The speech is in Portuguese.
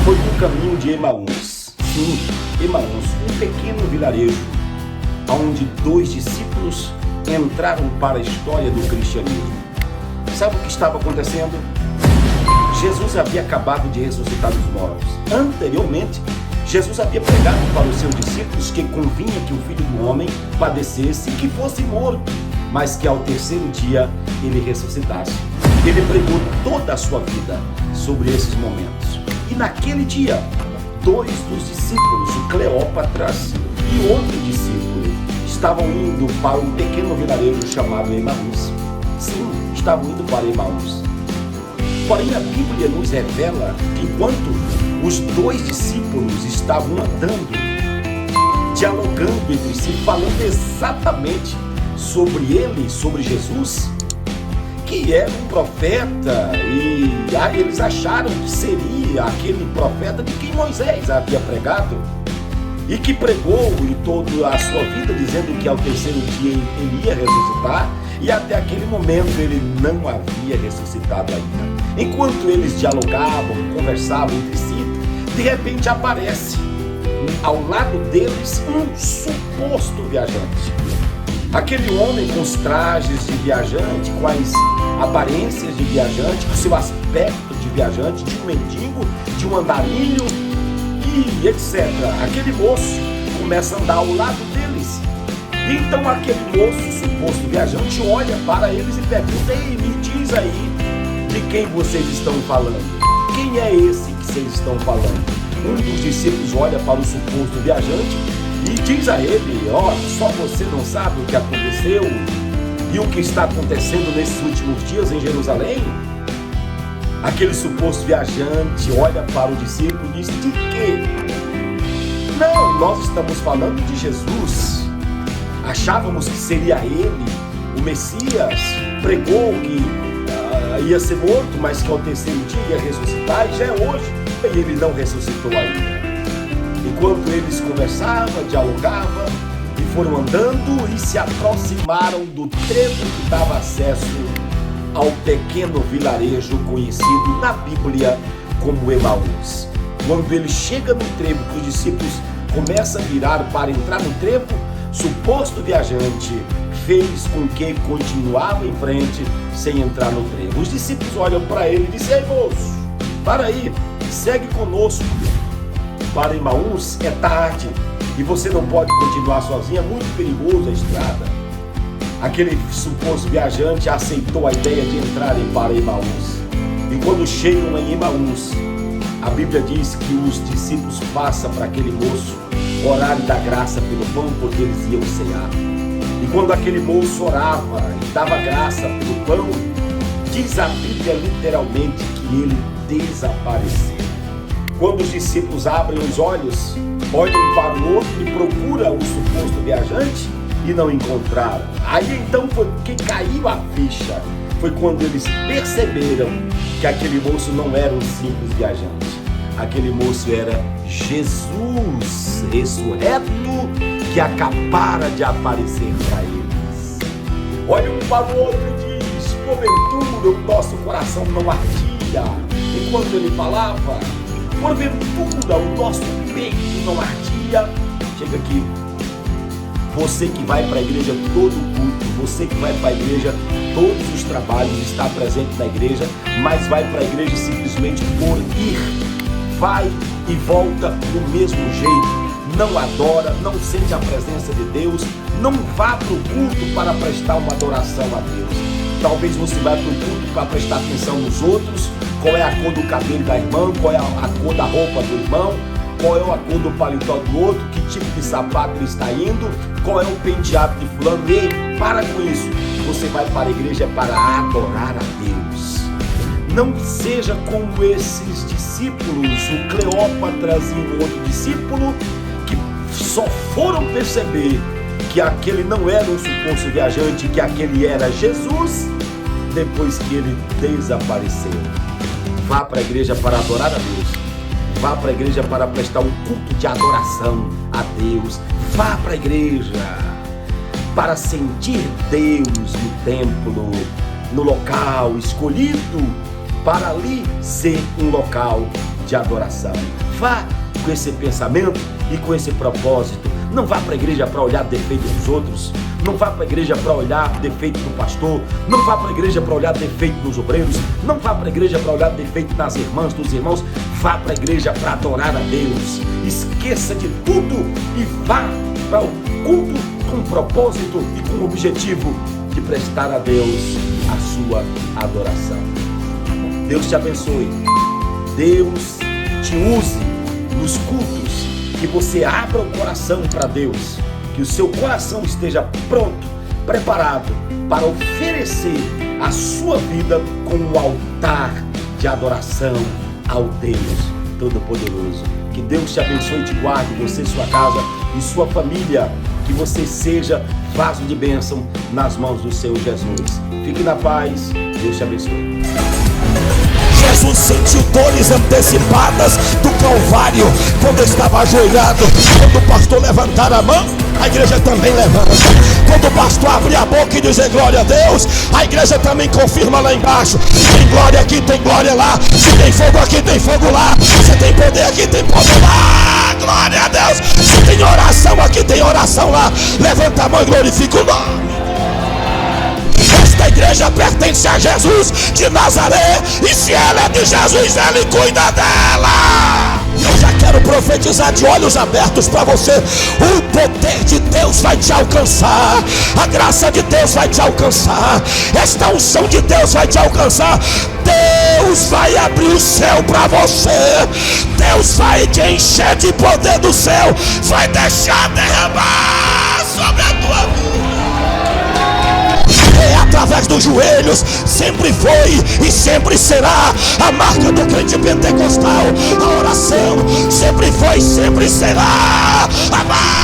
Foi no caminho de Emaús. Sim, Emaús, um pequeno vilarejo, onde 2 discípulos entraram para a história do cristianismo. Sabe o que estava acontecendo? Jesus havia acabado de ressuscitar dos mortos. Anteriormente, Jesus havia pregado para os seus discípulos que convinha que o Filho do Homem padecesse e que fosse morto, mas que ao terceiro dia ele ressuscitasse. Ele pregou toda a sua vida sobre esses momentos. E naquele dia, 2 dos discípulos, o Cleópatras e outro discípulo, estavam indo para um pequeno vilarejo chamado Emaús. Sim, estavam indo para Emaús. Porém, a Bíblia nos revela que enquanto os 2 discípulos estavam andando, dialogando entre si, falando exatamente sobre ele, sobre Jesus, que era um profeta, e eles acharam que seria aquele profeta de quem Moisés havia pregado, e que pregou em toda a sua vida, dizendo que ao terceiro dia ele ia ressuscitar, e até aquele momento ele não havia ressuscitado ainda. Enquanto eles dialogavam, conversavam entre si, de repente aparece ao lado deles um suposto viajante. Aquele homem com os trajes de viajante, com as aparências de viajante, com seu aspecto de viajante, de um mendigo, de um andarilho e etc. Aquele moço começa a andar ao lado deles. Então aquele moço, suposto viajante, olha para eles e pergunta: ei, me diz aí de quem vocês estão falando. Quem é esse que vocês estão falando? Um dos discípulos olha para o suposto viajante e diz a ele: ó, só você não sabe o que aconteceu e o que está acontecendo nesses últimos dias em Jerusalém? Aquele suposto viajante olha para o discípulo e diz: de quê? Não, nós estamos falando de Jesus. Achávamos que seria ele, o Messias, pregou que ia ser morto, mas que ao terceiro dia ia ressuscitar, e já é hoje, e ele não ressuscitou ainda. Enquanto eles conversavam, dialogavam, e foram andando e se aproximaram do trevo que dava acesso ao pequeno vilarejo conhecido na Bíblia como Emaús. Quando ele chega no trevo, que os discípulos começam a virar para entrar no trevo, suposto viajante fez com que continuava em frente sem entrar no trevo. Os discípulos olham para ele e dizem: ei, moço, para aí, segue conosco. Para Emaús é tarde e você não pode continuar sozinho, é muito perigoso a estrada. Aquele suposto viajante aceitou a ideia de entrarem para Emaús. E quando chegam em Emaús, a Bíblia diz que os discípulos passam para aquele moço orar e dar graça pelo pão, porque eles iam cear. E quando aquele moço orava e dava graça pelo pão, diz a Bíblia literalmente que ele desapareceu. Quando os discípulos abrem os olhos, olham para o outro e procuram o suposto viajante e não encontraram. Aí então foi que caiu a ficha. Foi quando eles perceberam que aquele moço não era um simples viajante. Aquele moço era Jesus ressurreto, que acabara de aparecer para eles. Olha um para o outro e diz: porventura o nosso coração não ardia enquanto ele falava? Porventura o nosso peito não ardia? Chega aqui. Você que vai para a igreja todo culto, você que vai para a igreja todos os trabalhos, está presente na igreja, mas vai para a igreja simplesmente por ir. Vai e volta do mesmo jeito. Não adora, não sente a presença de Deus, não vá para o culto para prestar uma adoração a Deus. Talvez você vá para o culto para prestar atenção nos outros, qual é a cor do cabelo da irmã, qual é a cor da roupa do irmão, qual é a cor do paletó do outro, que tipo de sapato ele está indo, qual é o penteado de fulano. Ei, para com isso. Você vai para a igreja para adorar a Deus. Não seja como esses discípulos, o Cleópatras e um outro discípulo, que só foram perceber que aquele não era um suposto viajante, que aquele era Jesus, depois que ele desapareceu. Vá para a igreja para adorar a Deus. Vá para a igreja para prestar um culto de adoração a Deus. Vá para a igreja. para sentir Deus no templo, no local escolhido, para ali ser um local de adoração. Vá com esse pensamento e com esse propósito. Não vá para a igreja para olhar defeito dos outros. Não vá para a igreja para olhar defeito do pastor. Não vá para a igreja para olhar defeito dos obreiros. Não vá para a igreja para olhar defeito nas irmãs, dos irmãos. Vá para a igreja para adorar a Deus. Esqueça de tudo e vá para o culto com propósito e com o objetivo de prestar a Deus a sua adoração. Deus te abençoe. Deus te use nos cultos, que você abra o coração para Deus, que o seu coração esteja pronto, preparado para oferecer a sua vida como um altar de adoração ao Deus Todo-Poderoso. Que Deus te abençoe e te guarde, você, sua casa e sua família, que você seja vaso de bênção nas mãos do Senhor Jesus. Fique na paz, Deus te abençoe. Jesus sentiu dores antecipadas do Calvário quando estava ajoelhado. Quando o pastor levantar a mão, a igreja também levanta. Quando o pastor abrir a boca e dizer glória a Deus, a igreja também confirma lá embaixo. Tem glória aqui, tem glória lá. Se tem fogo aqui, tem fogo lá. Se tem poder aqui, tem poder lá. Glória a Deus. Se tem oração aqui, tem oração lá. Levanta a mão e glorifica o nome. Esta igreja pertence a Jesus de Nazaré, e se ela é de Jesus, ele cuida dela. Eu já quero profetizar de olhos abertos para você. O poder de Deus vai te alcançar, a graça de Deus vai te alcançar, esta unção de Deus vai te alcançar. Deus vai abrir o céu para você. Deus vai te encher de poder do céu, vai deixar derramar sobre a tua vida. É através dos joelhos, sempre foi e sempre será a marca do crente pentecostal. A oração sempre foi e sempre será a marca